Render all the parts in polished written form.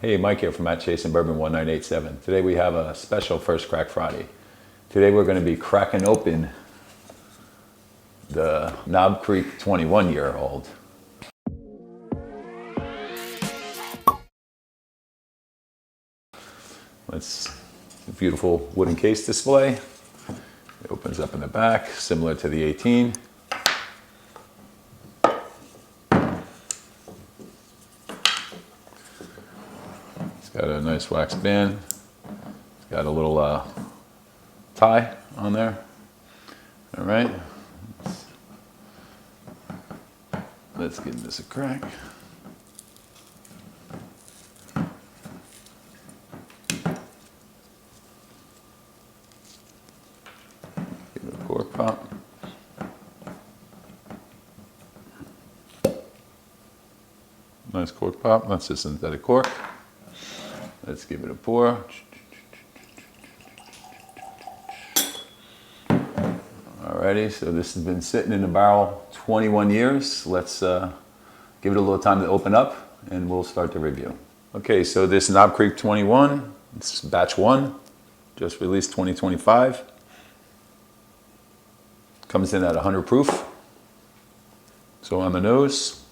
Hey, Mike here from Chasing Bourbon 1987. Today we have a special First Crack Friday. Today we're going to be cracking open the Knob Creek 21-year-old. It's a beautiful wooden case display. It opens up in the back, similar to the 18. Got a nice wax band. It's got a little tie on there. All right. Let's give this a crack. Give it a cork pop. Nice cork pop. That's a synthetic cork. Let's give it a pour. Alrighty, so this has been sitting in the barrel 21 years. Let's give it a little time to open up and we'll start the review. Okay, so this Knob Creek 21, it's batch 1, just released 2025. Comes in at 100 proof. So on the nose,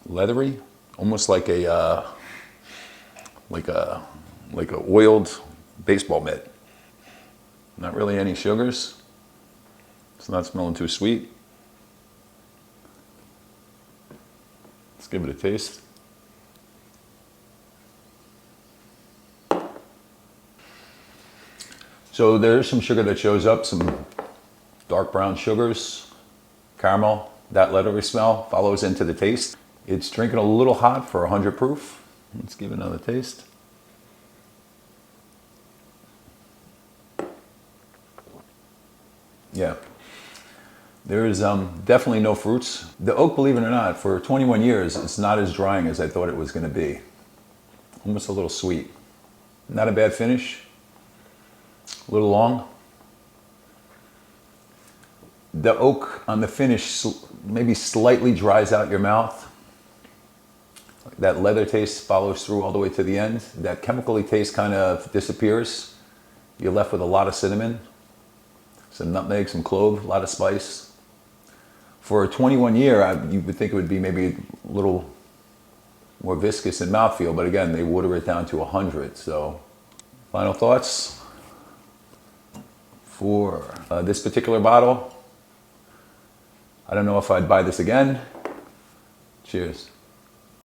leathery, almost like a oiled baseball mitt. Not really any sugars. It's not smelling too sweet. Let's give it a taste. So there's some sugar that shows up, some dark brown sugars, caramel. That leathery smell follows into the taste. It's drinking a little hot for 100 proof. Let's give it another taste. Yeah, there is definitely no fruits. The oak, believe it or not, for 21 years, it's not as drying as I thought it was going to be. Almost a little sweet. Not a bad finish. A little long. The oak on the finish maybe slightly dries out your mouth. That leather taste follows through all the way to the end. That chemically taste kind of disappears. You're left with a lot of cinnamon, some nutmeg, some clove, a lot of spice. For a 21 year, you would think it would be maybe a little more viscous in mouthfeel, but again, they water it down to 100. So, final thoughts for this particular bottle. I don't know if I'd buy this again. Cheers.